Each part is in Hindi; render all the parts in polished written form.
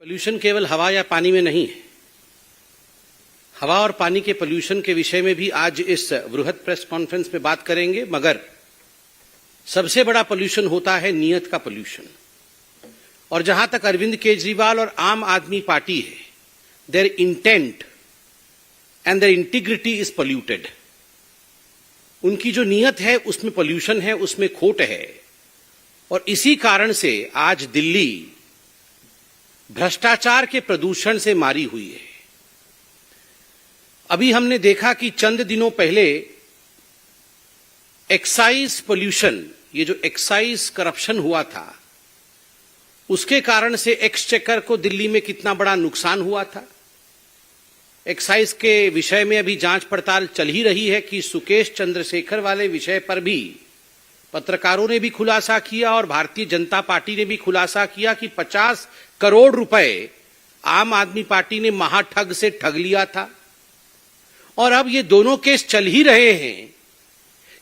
पोल्यूशन केवल हवा या पानी में नहीं है। हवा और पानी के पोल्यूशन के विषय में भी आज इस बृहद प्रेस कॉन्फ्रेंस में बात करेंगे, मगर सबसे बड़ा पोल्यूशन होता है नीयत का पोल्यूशन। और जहां तक अरविंद केजरीवाल और आम आदमी पार्टी है, their intent and their integrity is polluted. उनकी जो नीयत है उसमें पोल्यूशन है, उसमें खोट है। और इसी कारण से आज दिल्ली भ्रष्टाचार के प्रदूषण से मारी हुई है। अभी हमने देखा कि चंद दिनों पहले एक्साइज पोल्यूशन, ये जो एक्साइज करप्शन हुआ था, उसके कारण से एक्सचेकर को दिल्ली में कितना बड़ा नुकसान हुआ था। एक्साइज के विषय में अभी जांच पड़ताल चल ही रही है कि सुकेश चंद्रशेखर वाले विषय पर भी पत्रकारों ने भी खुलासा किया और भारतीय जनता पार्टी ने भी खुलासा किया कि 50 करोड़ रुपए आम आदमी पार्टी ने महाठग से ठग लिया था। और अब ये दोनों केस चल ही रहे हैं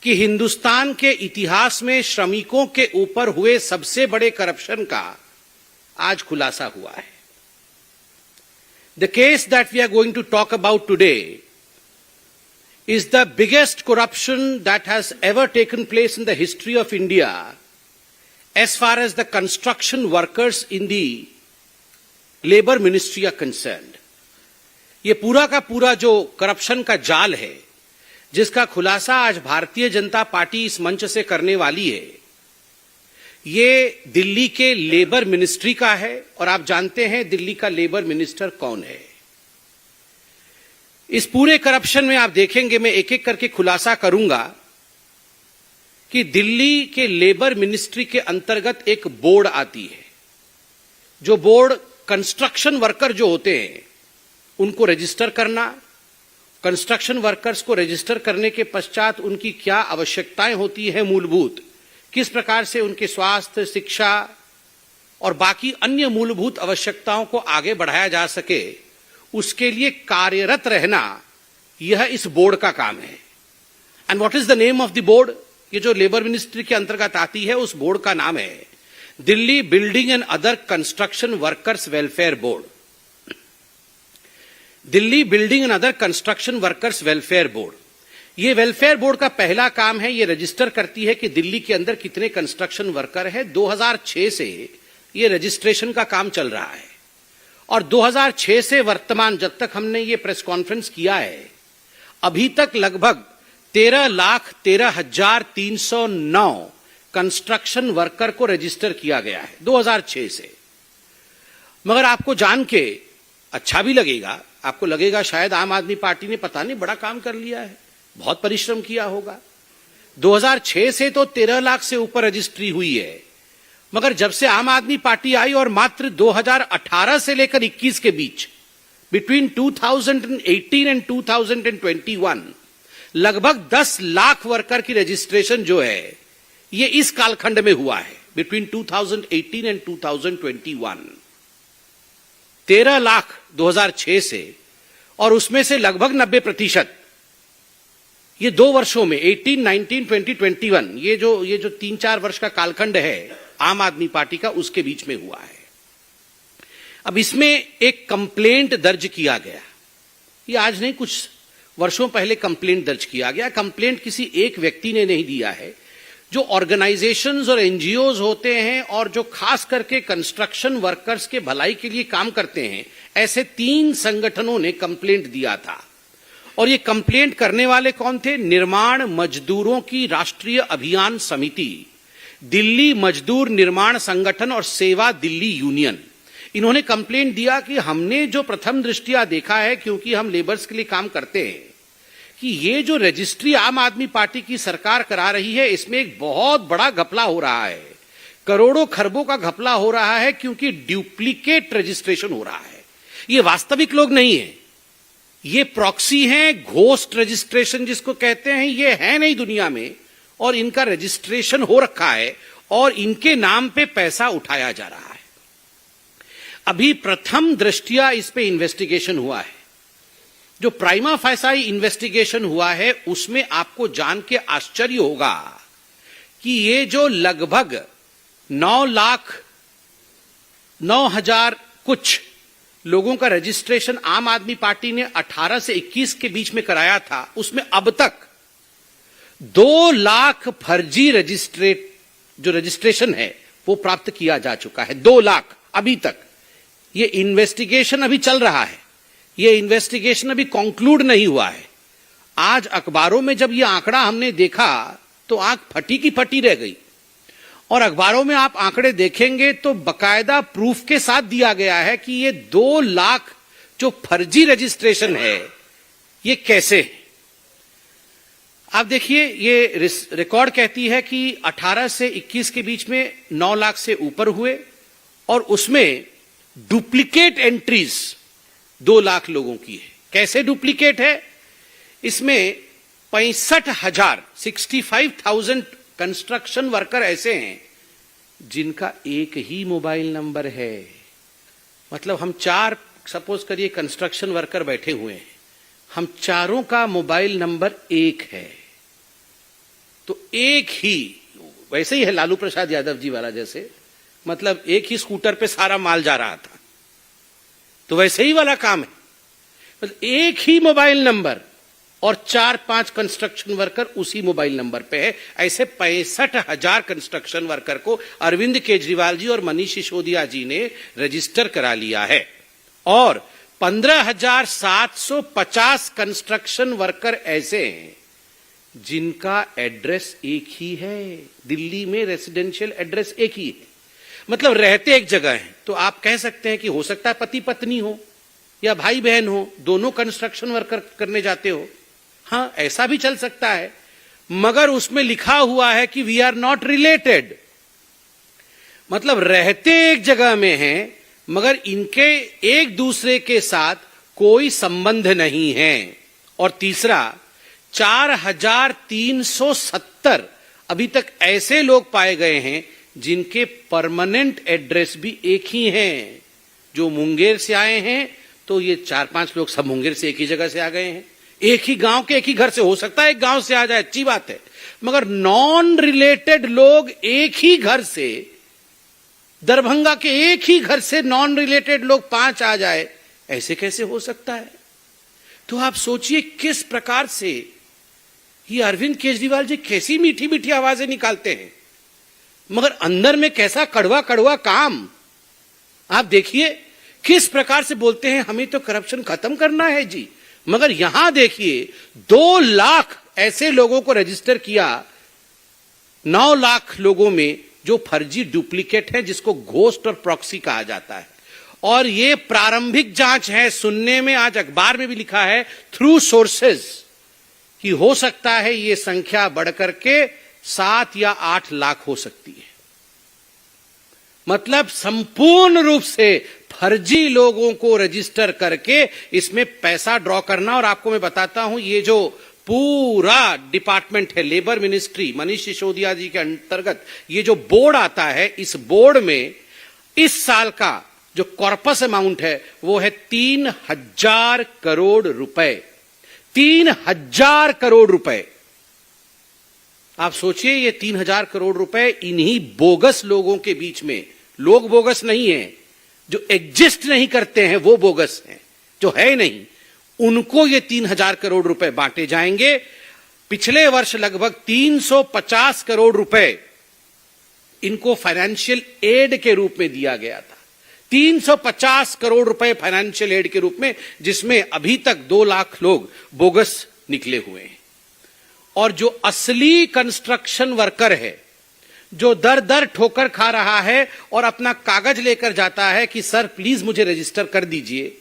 कि हिंदुस्तान के इतिहास में श्रमिकों के ऊपर हुए सबसे बड़े करप्शन का आज खुलासा हुआ है। The case that we are going to talk about today is the biggest corruption that has ever taken place in the history of India as far as the construction workers in the labor ministry are concerned. ये पूरा का पूरा जो करप्शन का जाल है, जिसका खुलासा आज भारतीय जनता पार्टी इस मंच से करने वाली है, ये दिल्ली के लेबर मिनिस्ट्री का है। और आप जानते हैं दिल्ली का लेबर मिनिस्टर कौन है। इस पूरे करप्शन में आप देखेंगे, मैं एक एक करके खुलासा करूंगा कि दिल्ली के लेबर मिनिस्ट्री के अंतर्गत एक बोर्ड आती है। जो बोर्ड कंस्ट्रक्शन वर्कर जो होते हैं उनको रजिस्टर करना, कंस्ट्रक्शन वर्कर्स को रजिस्टर करने के पश्चात उनकी क्या आवश्यकताएं होती है मूलभूत, किस प्रकार से उनके स्वास्थ्य, शिक्षा और बाकी अन्य मूलभूत आवश्यकताओं को आगे बढ़ाया जा सके, उसके लिए कार्यरत रहना, यह इस बोर्ड का काम है। And what is the name of the board? ये जो लेबर मिनिस्ट्री के अंतर्गत आती है, उस बोर्ड का नाम है Delhi building and other construction workers welfare board. Delhi building and other construction workers welfare board. ये वेलफेयर बोर्ड का पहला काम है, ये रजिस्टर करती है कि दिल्ली के अंदर कितने कंस्ट्रक्शन वर्कर है। 2006 से ये रजिस्ट्रेशन का काम चल रहा है और 2006 से वर्तमान, जब तक हमने ये प्रेस कॉन्फ्रेंस किया है, अभी तक लगभग 13,13,309 कंस्ट्रक्शन वर्कर को रजिस्टर किया गया है 2006 से। मगर आपको जान के अच्छा भी लगेगा, आपको लगेगा शायद आम आदमी पार्टी ने पता नहीं बड़ा काम कर लिया है, बहुत परिश्रम किया होगा। 2006 से तो 13 लाख से ऊपर रजिस्ट्री हुई है, मगर जब से आम आदमी पार्टी आई और मात्र 2018 से लेकर 21 के बीच, बिटवीन 2018 एंड 2021, लगभग 10 लाख वर्कर की रजिस्ट्रेशन जो है ये इस कालखंड में हुआ है, बिटवीन 2018 एंड 2021। 13 लाख 2006 से, और उसमें से लगभग 90% ये 2 वर्षों में 18, 19, 20, 21, ये जो 3-4 वर्ष का कालखंड है आम आदमी पार्टी का, उसके बीच में हुआ है। अब इसमें एक कंप्लेंट दर्ज किया गया, ये आज नहीं, कुछ वर्षों पहले कंप्लेंट दर्ज किया गया। कंप्लेंट किसी एक व्यक्ति ने नहीं दिया है। जो ऑर्गेनाइजेशंस और एनजीओज होते हैं और जो खास करके कंस्ट्रक्शन वर्कर्स के भलाई के लिए काम करते हैं, ऐसे 3 संगठनों ने कंप्लेंट दिया था। और ये कंप्लेंट करने वाले कौन थे? निर्माण मजदूरों की राष्ट्रीय अभियान समिति, दिल्ली मजदूर निर्माण संगठन और सेवा दिल्ली यूनियन। इन्होंने कंप्लेंट दिया कि हमने जो प्रथम दृष्टया देखा है, क्योंकि हम लेबर्स के लिए काम करते हैं, कि ये जो रजिस्ट्री आम आदमी पार्टी की सरकार करा रही है, इसमें एक बहुत बड़ा घपला हो रहा है, करोड़ों खरबों का घपला हो रहा है, क्योंकि डुप्लीकेट रजिस्ट्रेशन हो रहा है। ये वास्तविक लोग नहीं है, ये प्रॉक्सी हैं, घोस्ट रजिस्ट्रेशन जिसको कहते हैं, ये है नहीं दुनिया में, और इनका रजिस्ट्रेशन हो रखा है और इनके नाम पे पैसा उठाया जा रहा है। अभी प्रथम दृष्टया इस पे इन्वेस्टिगेशन हुआ है। जो प्राइमा फैसाई इन्वेस्टिगेशन हुआ है, उसमें आपको जान के आश्चर्य होगा कि ये जो लगभग 9,09,000 कुछ लोगों का रजिस्ट्रेशन आम आदमी पार्टी ने 18 से 21 के बीच में कराया था, उसमें अब तक 2 लाख फर्जी जो रजिस्ट्रेशन है वो प्राप्त किया जा चुका है। 2 लाख अभी तक। ये इन्वेस्टिगेशन अभी चल रहा है, ये इन्वेस्टिगेशन अभी कंक्लूड नहीं हुआ है। आज अखबारों में जब ये आंकड़ा हमने देखा तो आंख फटी की फटी रह गई। और अखबारों में आप आंकड़े देखेंगे तो बकायदा प्रूफ के साथ दिया गया है कि ये 2 लाख जो फर्जी रजिस्ट्रेशन है ये कैसे है। आप देखिए, ये रिकॉर्ड कहती है कि 18 से 21 के बीच में 9 लाख से ऊपर हुए और उसमें डुप्लीकेट एंट्रीज 2 लाख लोगों की है। कैसे डुप्लीकेट है? इसमें 65,000 कंस्ट्रक्शन वर्कर ऐसे हैं जिनका एक ही मोबाइल नंबर है। मतलब हम 4 सपोज करिए कंस्ट्रक्शन वर्कर बैठे हुए हैं, हम चारों का मोबाइल नंबर एक है। तो एक ही, वैसे ही है लालू प्रसाद यादव जी वाला जैसे, मतलब एक ही स्कूटर पे सारा माल जा रहा था, तो वैसे ही वाला काम है। मतलब एक ही मोबाइल नंबर और 4-5 कंस्ट्रक्शन वर्कर उसी मोबाइल नंबर पे है। ऐसे 65,000 कंस्ट्रक्शन वर्कर को अरविंद केजरीवाल जी और मनीष सिसोदिया जी ने रजिस्टर करा लिया है। और 15,750 कंस्ट्रक्शन वर्कर ऐसे हैं जिनका एड्रेस एक ही है। दिल्ली में रेसिडेंशियल एड्रेस एक ही है, मतलब रहते एक जगह हैं। तो आप कह सकते हैं कि हो सकता है पति पत्नी हो या भाई बहन हो, दोनों कंस्ट्रक्शन वर्कर करने जाते हो। हाँ, ऐसा भी चल सकता है, मगर उसमें लिखा हुआ है कि वी आर नॉट रिलेटेड। मतलब रहते एक जगह में हैं मगर इनके एक दूसरे के साथ कोई संबंध नहीं है। और तीसरा, 4,370 अभी तक ऐसे लोग पाए गए हैं जिनके परमानेंट एड्रेस भी एक ही हैं। जो मुंगेर से आए हैं तो ये 4-5 लोग सब मुंगेर से एक ही जगह से आ गए हैं, एक ही गांव के एक ही घर से। हो सकता है एक गांव से आ जाए, अच्छी बात है, मगर नॉन रिलेटेड लोग एक ही घर से, दरभंगा के एक ही घर से नॉन रिलेटेड लोग 5 आ जाए, ऐसे कैसे हो सकता है? तो आप सोचिए किस प्रकार से ये अरविंद केजरीवाल जी कैसी मीठी मीठी आवाजें निकालते हैं, मगर अंदर में कैसा कड़वा कड़वा काम। आप देखिए किस प्रकार से बोलते हैं, हमें तो करप्शन खत्म करना है जी, मगर यहां देखिए 2 लाख ऐसे लोगों को रजिस्टर किया, 9 लाख लोगों में जो फर्जी डुप्लीकेट है, जिसको घोस्ट और प्रॉक्सी कहा जाता है। और ये प्रारंभिक जांच है। सुनने में आज अखबार में भी लिखा है थ्रू सोर्सेज कि हो सकता है ये संख्या बढ़कर के 7 या 8 लाख हो सकती है। मतलब संपूर्ण रूप से फर्जी लोगों को रजिस्टर करके इसमें पैसा ड्रॉ करना। और आपको मैं बताता हूं, ये जो पूरा डिपार्टमेंट है, लेबर मिनिस्ट्री, मनीष सिसोदिया जी के अंतर्गत ये जो बोर्ड आता है, इस बोर्ड में इस साल का जो कॉर्पस अमाउंट है वो है 3,000 करोड़ रुपए। 3,000 करोड़ रुपए। आप सोचिए, ये 3,000 करोड़ रुपए इन्हीं बोगस लोगों के बीच में, लोग बोगस नहीं है, जो एग्जिस्ट नहीं करते हैं वो बोगस हैं, जो है नहीं, उनको ये 3,000 करोड़ रुपए बांटे जाएंगे। पिछले वर्ष लगभग 350 करोड़ रुपए इनको फाइनेंशियल एड के रूप में दिया गया था। 350 करोड़ रुपए फाइनेंशियल एड के रूप में, जिसमें अभी तक 2 लाख लोग बोगस निकले हुए हैं। और जो असली कंस्ट्रक्शन वर्कर है, जो दर दर ठोकर खा रहा है और अपना कागज लेकर जाता है कि सर प्लीज मुझे रजिस्टर कर दीजिए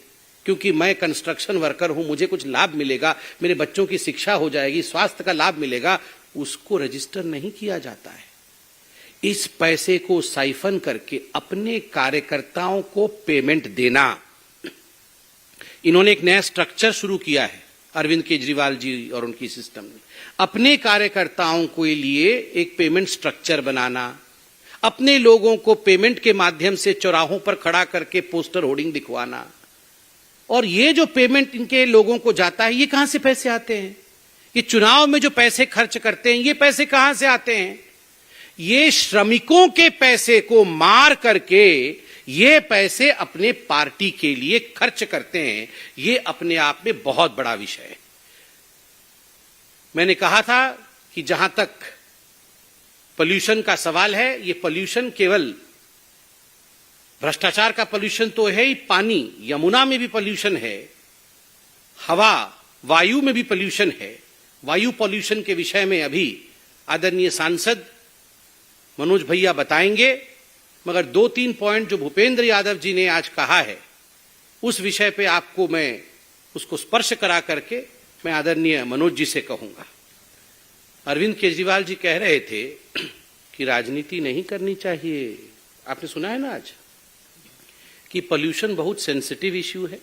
क्योंकि मैं कंस्ट्रक्शन वर्कर हूं, मुझे कुछ लाभ मिलेगा, मेरे बच्चों की शिक्षा हो जाएगी, स्वास्थ्य का लाभ मिलेगा, उसको रजिस्टर नहीं किया जाता है। इस पैसे को साइफन करके अपने कार्यकर्ताओं को पेमेंट देना। इन्होंने एक नया स्ट्रक्चर शुरू किया है, अरविंद केजरीवाल जी और उनकी सिस्टम ने। अपने कार्यकर्ताओं के लिए एक पेमेंट स्ट्रक्चर बनाना, अपने लोगों को पेमेंट के माध्यम से चौराहों पर खड़ा करके पोस्टर होर्डिंग दिखवाना। और ये जो पेमेंट इनके लोगों को जाता है, ये कहां से पैसे आते हैं? ये चुनाव में जो पैसे खर्च करते हैं, ये पैसे कहां से आते हैं? ये श्रमिकों के पैसे को मार करके ये पैसे अपने पार्टी के लिए खर्च करते हैं, ये अपने आप में बहुत बड़ा विषय है। मैंने कहा था कि जहां तक पोल्यूशन का सवाल है, ये पोल्यूशन केवल भ्रष्टाचार का पोल्यूशन तो है ही, पानी यमुना में भी पोल्यूशन है, हवा वायु में भी पोल्यूशन है। वायु पोल्यूशन के विषय में अभी आदरणीय सांसद मनोज भैया बताएंगे, मगर 2-3 पॉइंट जो भूपेंद्र यादव जी ने आज कहा है उस विषय पे आपको मैं उसको स्पर्श करा करके मैं आदरणीय मनोज जी से कहूंगा। अरविंद केजरीवाल जी कह रहे थे कि राजनीति नहीं करनी चाहिए। आपने सुना है ना आज कि पोल्यूशन बहुत सेंसिटिव इश्यू है,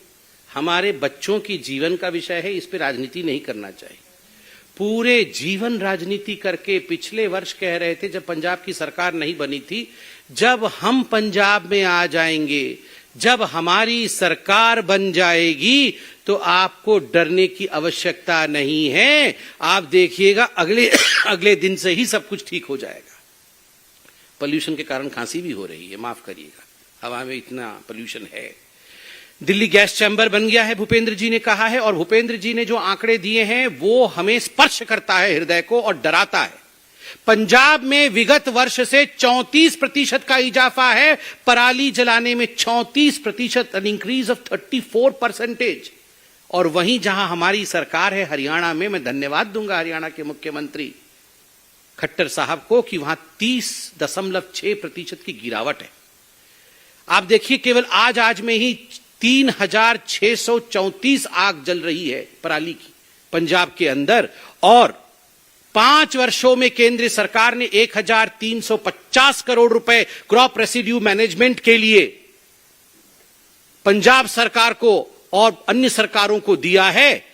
हमारे बच्चों की जीवन का विषय है, इस पे राजनीति नहीं करना चाहिए। पूरे जीवन राजनीति करके पिछले वर्ष कह रहे थे, जब पंजाब की सरकार नहीं बनी थी, जब हम पंजाब में आ जाएंगे, जब हमारी सरकार बन जाएगी तो आपको डरने की आवश्यकता नहीं है, आप देखिएगा अगले दिन से ही सब कुछ ठीक हो जाएगा। पोल्यूशन के कारण खांसी भी हो रही है, माफ करिएगा, हवा में इतना पोल्यूशन है। दिल्ली गैस चैम्बर बन गया है, भूपेंद्र जी ने कहा है, और भूपेंद्र जी ने जो आंकड़े दिए हैं वो हमें स्पर्श करता है हृदय को और डराता है। पंजाब में विगत वर्ष से 34% का इजाफा है, पराली जलाने में 34%, एन इंक्रीज ऑफ 34%। और वहीं जहां हमारी सरकार है हरियाणा में, मैं धन्यवाद दूंगा हरियाणा के मुख्यमंत्री खट्टर साहब को कि वहां 30.6% की गिरावट है। आप देखिए केवल आज में ही 3634 आग जल रही है पराली की पंजाब के अंदर, और 5 वर्षों में केंद्र सरकार ने 1350 करोड़ रुपए क्रॉप रेसिड्यू मैनेजमेंट के लिए पंजाब सरकार को और अन्य सरकारों को दिया है,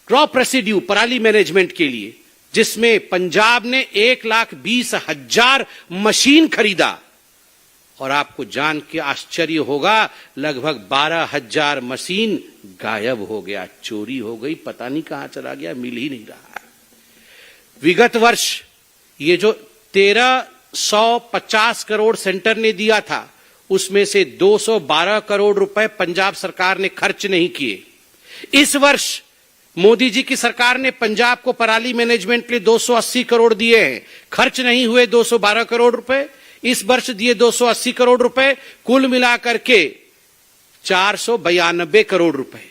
क्रॉप रेसिड्यू पराली मैनेजमेंट के लिए, जिसमें पंजाब ने 1,20,000 मशीन खरीदा। और आपको जान के आश्चर्य होगा, लगभग 12,000 मशीन गायब हो गया, चोरी हो गई, पता नहीं कहां चला गया, मिल ही नहीं रहा। विगत वर्ष ये जो 1350 करोड़ सेंटर ने दिया था, उसमें से 212 करोड़ रुपए पंजाब सरकार ने खर्च नहीं किए। इस वर्ष मोदी जी की सरकार ने पंजाब को पराली मैनेजमेंट के लिए 280 करोड़ दिए हैं, खर्च नहीं हुए 212 करोड़ रुपए। इस वर्ष दिए 280 करोड़ रुपए, कुल मिलाकर के 492 करोड़ रुपए,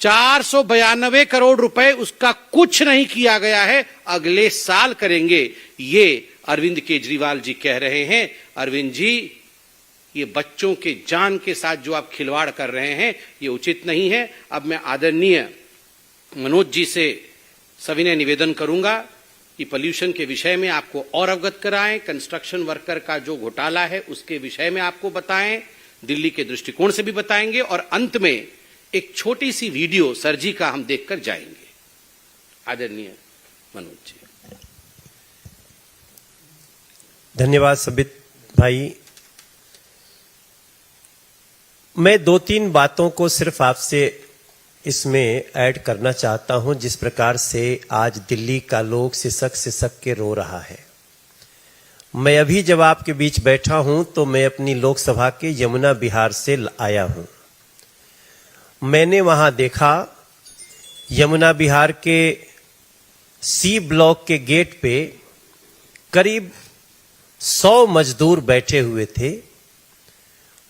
492 करोड़ रुपए, उसका कुछ नहीं किया गया है, अगले साल करेंगे, ये अरविंद केजरीवाल जी कह रहे हैं। अरविंद जी, ये बच्चों के जान के साथ जो आप खिलवाड़ कर रहे हैं ये उचित नहीं है। अब मैं आदरणीय मनोज जी से सविनय निवेदन करूंगा कि पोल्यूशन के विषय में आपको और अवगत कराएं, कंस्ट्रक्शन वर्कर का जो घोटाला है उसके विषय में आपको बताएं, दिल्ली के दृष्टिकोण से भी बताएंगे, और अंत में एक छोटी सी वीडियो सर जी का हम देखकर जाएंगे। आदरणीय मनोज जी। धन्यवाद सबित भाई। मैं 2-3 बातों को सिर्फ आपसे इसमें ऐड करना चाहता हूं। जिस प्रकार से आज दिल्ली का लोग सिसक के रो रहा है, मैं अभी जब आपके बीच बैठा हूं तो मैं अपनी लोकसभा के यमुना बिहार से आया हूं। मैंने वहां देखा यमुना बिहार के सी ब्लॉक के गेट पे करीब 100 मजदूर बैठे हुए थे,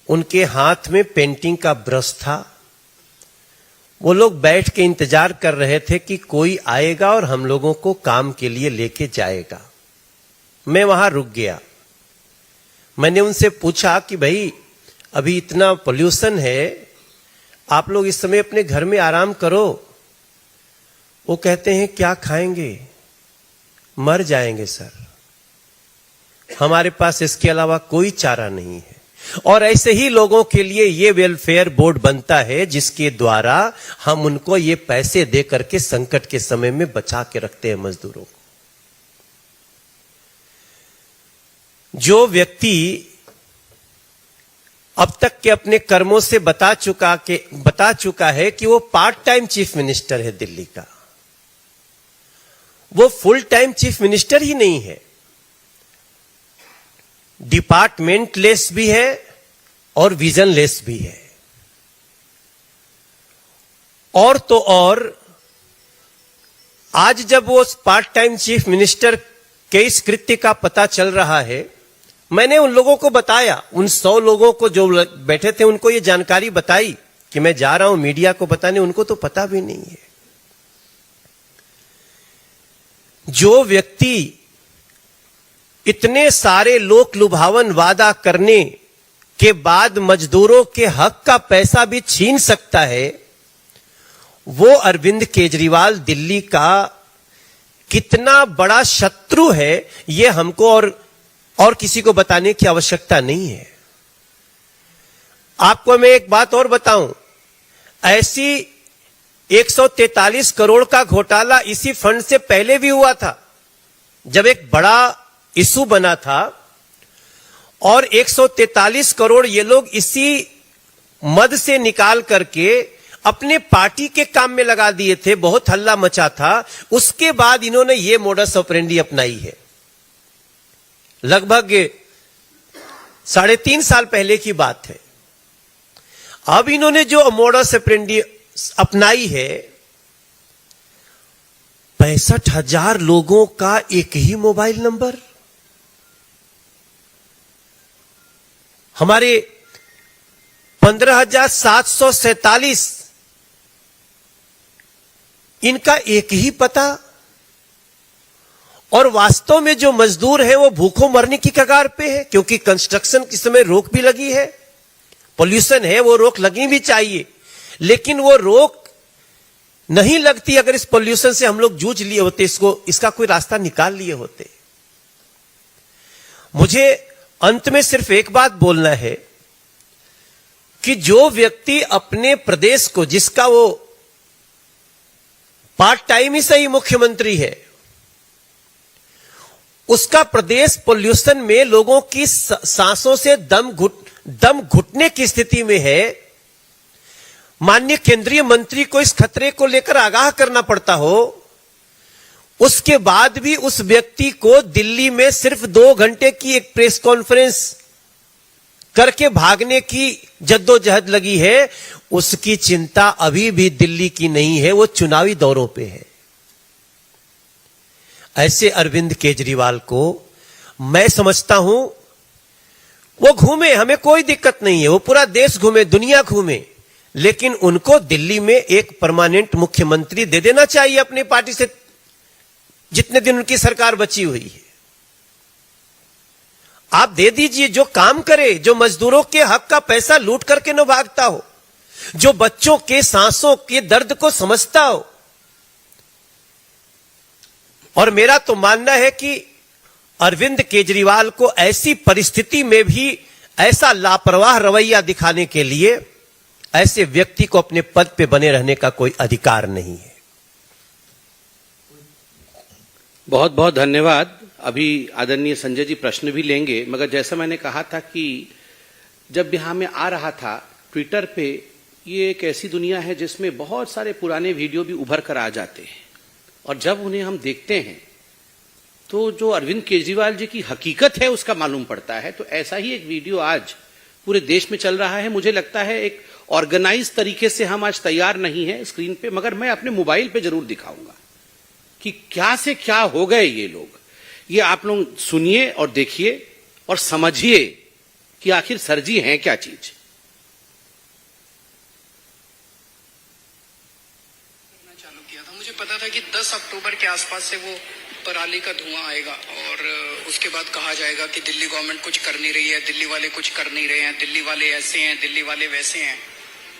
उनके हाथ में पेंटिंग का ब्रश था। वो लोग बैठ के इंतजार कर रहे थे कि कोई आएगा और हम लोगों को काम के लिए लेके जाएगा। मैं वहां रुक गया। मैंने उनसे पूछा कि भाई अभी इतना पोल्यूशन है, आप लोग इस समय अपने घर में आराम करो। वो कहते हैं क्या खाएंगे, मर जाएंगे सर, हमारे पास इसके अलावा कोई चारा नहीं है। और ऐसे ही लोगों के लिए ये वेलफेयर बोर्ड बनता है जिसके द्वारा हम उनको ये पैसे दे करके संकट के समय में बचा के रखते हैं मजदूरों को। जो व्यक्ति अब तक के अपने कर्मों से बता चुका है कि वो पार्ट टाइम चीफ मिनिस्टर है दिल्ली का, वो फुल टाइम चीफ मिनिस्टर ही नहीं है, डिपार्टमेंट लेस भी है और विजनलेस भी है। और तो और आज जब वो पार्ट टाइम चीफ मिनिस्टर के इस कृत्य का पता चल रहा है, मैंने उन लोगों को बताया, उन 100 लोगों को जो बैठे थे उनको ये जानकारी बताई कि मैं जा रहा हूं मीडिया को बताने, उनको तो पता भी नहीं है। जो व्यक्ति इतने सारे लोक लुभावन वादा करने के बाद मजदूरों के हक का पैसा भी छीन सकता है, वो अरविंद केजरीवाल दिल्ली का कितना बड़ा शत्रु है, ये हमको और किसी को बताने की आवश्यकता नहीं है। आपको मैं एक बात और बताऊं, ऐसी 143 करोड़ का घोटाला इसी फंड से पहले भी हुआ था, जब एक बड़ा इशू बना था, और 143 करोड़ ये लोग इसी मद से निकाल करके अपने पार्टी के काम में लगा दिए थे। बहुत हल्ला मचा था। उसके बाद इन्होंने ये मोडस ऑपरेंडी अपनाई है। लगभग 3.5 साल पहले की बात है। अब इन्होंने जो मोडस ऑपरेंडी अपनाई है, 65,000 लोगों का एक ही मोबाइल नंबर, हमारे 15,747 इनका एक ही पता, और वास्तव में जो मजदूर हैं वो भूखों मरने की कगार पे है, क्योंकि कंस्ट्रक्शन के समय रोक भी लगी है, पोल्यूशन है, वो रोक लगनी भी चाहिए, लेकिन वो रोक नहीं लगती अगर इस पोल्यूशन से हम लोग जूझ लिए होते, इसका कोई रास्ता निकाल लिए होते। मुझे अंत में सिर्फ एक बात बोलना है कि जो व्यक्ति अपने प्रदेश को, जिसका वो पार्ट टाइम ही सही मुख्यमंत्री है, उसका प्रदेश पोल्यूशन में लोगों की सांसों से दम घुटने की स्थिति में है, माननीय केंद्रीय मंत्री को इस खतरे को लेकर आगाह करना पड़ता हो, उसके बाद भी उस व्यक्ति को दिल्ली में सिर्फ 2 घंटे की एक प्रेस कॉन्फ्रेंस करके भागने की जद्दोजहद लगी है, उसकी चिंता अभी भी दिल्ली की नहीं है, वो चुनावी दौरों पे है। ऐसे अरविंद केजरीवाल को मैं समझता हूं, वो घूमे, हमें कोई दिक्कत नहीं है, वो पूरा देश घूमे, दुनिया घूमे, लेकिन उनको दिल्ली में एक परमानेंट मुख्यमंत्री दे देना चाहिए अपनी पार्टी से, जितने दिन उनकी सरकार बची हुई है। आप दे दीजिए, जो काम करे, जो मजदूरों के हक का पैसा लूट करके न भागता हो, जो बच्चों के सांसों के दर्द को समझता हो। और मेरा तो मानना है कि अरविंद केजरीवाल को ऐसी परिस्थिति में भी ऐसा लापरवाह रवैया दिखाने के लिए ऐसे व्यक्ति को अपने पद पे बने रहने का कोई अधिकार नहीं है। बहुत बहुत धन्यवाद। अभी आदरणीय संजय जी प्रश्न भी लेंगे, मगर जैसा मैंने कहा था कि जब यहां में आ रहा था ट्विटर पे, ये एक ऐसी दुनिया है जिसमें बहुत सारे पुराने वीडियो भी उभर कर आ जाते हैं, और जब उन्हें हम देखते हैं तो जो अरविंद केजरीवाल जी की हकीकत है उसका मालूम पड़ता है। तो ऐसा ही एक वीडियो आज पूरे देश में चल रहा है। मुझे लगता है एक ऑर्गेनाइज तरीके से हम आज तैयार नहीं है स्क्रीन पे, मगर मैं अपने मोबाइल पे जरूर दिखाऊंगा कि क्या से क्या हो गए ये लोग। ये आप लोग सुनिए और देखिए और समझिए कि आखिर सरजी हैं क्या चीज। चालू किया था, मुझे पता था कि 10 अक्टूबर के आसपास से वो पराली का धुआं आएगा, और उसके बाद कहा जाएगा कि दिल्ली गवर्नमेंट कुछ कर नहीं रही है, दिल्ली वाले कुछ कर नहीं रहे हैं, दिल्ली वाले ऐसे हैं, दिल्ली वाले वैसे हैं।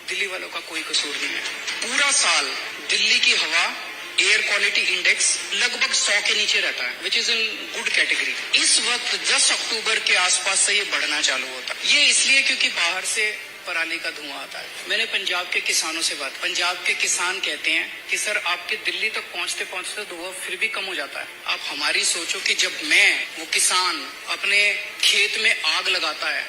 दिल्ली वालों का कोई कसूर नहीं है। पूरा साल दिल्ली की हवा एयर क्वालिटी इंडेक्स लगभग 100 के नीचे रहता है, which is in good category. इस वक्त 10 अक्टूबर के आसपास से ये बढ़ना चालू होता है। ये इसलिए क्योंकि बाहर से पराली का धुआं आता है। मैंने पंजाब के किसानों से बात, पंजाब के किसान कहते हैं कि सर आपके दिल्ली तक पहुंचते पहुंचते धुआं फिर भी कम हो जाता है। आप हमारी सोचो कि जब मैं, वो किसान, अपने खेत में आग लगाता है,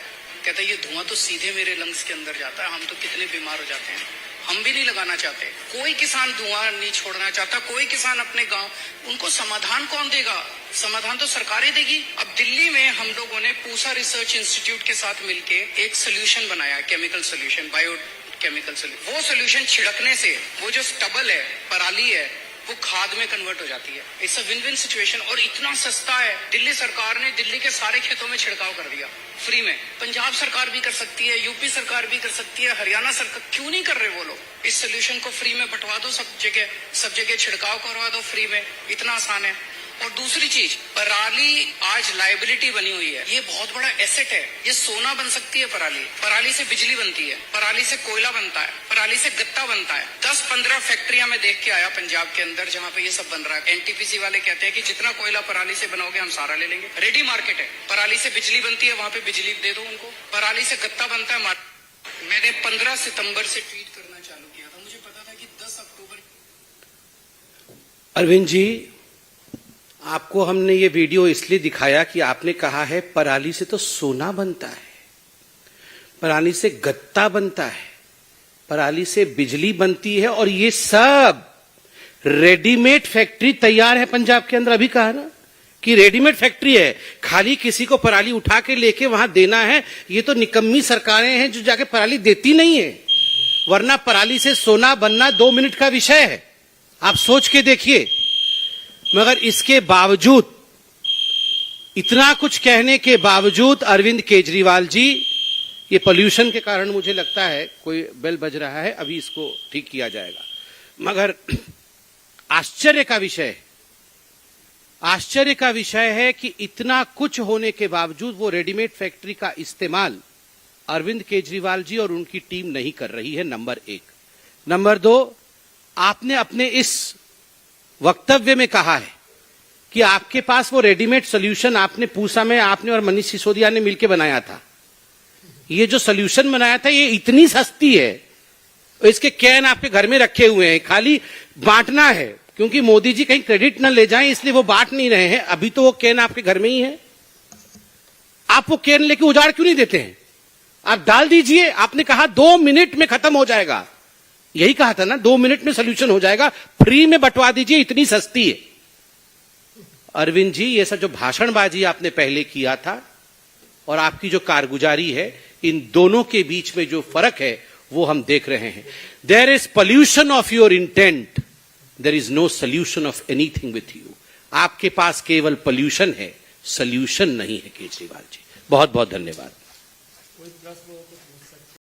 कहता है ये धुआं तो सीधे मेरे लंग्स के अंदर जाता है, हम तो कितने बीमार हो जाते हैं, हम भी नहीं लगाना चाहते। कोई किसान धुआं नहीं छोड़ना चाहता, कोई किसान अपने गांव, उनको समाधान कौन देगा? समाधान तो सरकारें देगी। अब दिल्ली में हम लोगों ने पूसा रिसर्च इंस्टीट्यूट के साथ मिलके एक सोल्यूशन बनाया, chemical solution, bio chemical solution. वो सोल्यूशन छिड़कने से वो जो स्टबल है, पराली है, वो खाद में कन्वर्ट हो जाती है। It's a win win situation और इतना सस्ता है। दिल्ली सरकार ने दिल्ली के सारे खेतों में छिड़काव कर दिया फ्री में। पंजाब सरकार भी कर सकती है, यूपी सरकार भी कर सकती है, हरियाणा सरकार क्यों नहीं कर रहे वो लोग? इस सोल्यूशन को फ्री में बंटवा दो, सब जगह छिड़काव करवा दो फ्री में, इतना आसान है। और दूसरी चीज, पराली आज लायबिलिटी बनी हुई है, ये बहुत बड़ा एसेट है, ये सोना बन सकती है पराली। पराली से बिजली बनती है, पराली से कोयला बनता है, पराली से गत्ता बनता है। 10-15 फैक्ट्रियां मैं देख के आया पंजाब के अंदर जहां पे ये सब बन रहा है। एनटीपीसी वाले कहते हैं कि जितना कोयला पराली से बनाओगे हम सारा ले लेंगे। रेडी मार्केट है, पराली से बिजली बनती है, वहां पे बिजली दे दो उनको। पराली से गत्ता बनता है। मैंने 15 सितंबर से ट्वीट करना चालू किया था, मुझे पता था कि 10 अक्टूबर। अरविंद जी, आपको हमने ये वीडियो इसलिए दिखाया कि आपने कहा है पराली से तो सोना बनता है, पराली से गत्ता बनता है, पराली से बिजली बनती है, और ये सब रेडीमेड फैक्ट्री तैयार है पंजाब के अंदर। अभी कहा ना कि रेडीमेड फैक्ट्री है, खाली किसी को पराली उठा के लेके वहां देना है। ये तो निकम्मी सरकारें हैं जो जाके पराली देती नहीं है, वरना पराली से सोना बनना 2 मिनट का विषय है। आप सोच के देखिए। मगर इसके बावजूद, इतना कुछ कहने के बावजूद अरविंद केजरीवाल जी, ये पोल्यूशन के कारण मुझे लगता है कोई बेल बज रहा है, अभी इसको ठीक किया जाएगा। मगर आश्चर्य का विषय है कि इतना कुछ होने के बावजूद वो रेडीमेड फैक्ट्री का इस्तेमाल अरविंद केजरीवाल जी और उनकी टीम नहीं कर रही है, नंबर 1। नंबर 2, आपने अपने इस वक्तव्य में कहा है कि आपके पास वो रेडीमेड सोल्यूशन आपने पूसा में आपने और मनीष सिसोदिया ने मिलकर बनाया था। ये जो सोल्यूशन बनाया था ये इतनी सस्ती है, इसके कैन आपके घर में रखे हुए हैं, खाली बांटना है, क्योंकि मोदी जी कहीं क्रेडिट न ले जाएं इसलिए वो बांट नहीं रहे हैं। अभी तो वो कैन आपके घर में ही है, आप वो कैन लेके उजाड़ क्यों नहीं देते हैं? आप डाल दीजिए। आपने कहा 2 मिनट में खत्म हो जाएगा, यही कहा था ना, 2 मिनट में सोल्यूशन हो जाएगा, फ्री में बंटवा दीजिए, इतनी सस्ती है। अरविंद जी, ये सब जो भाषणबाजी आपने पहले किया था और आपकी जो कारगुजारी है, इन दोनों के बीच में जो फर्क है वो हम देख रहे हैं। There is pollution of your intent, there is no solution of anything with you. आपके पास केवल पोल्यूशन है, सोल्यूशन नहीं है केजरीवाल जी। बहुत बहुत धन्यवाद।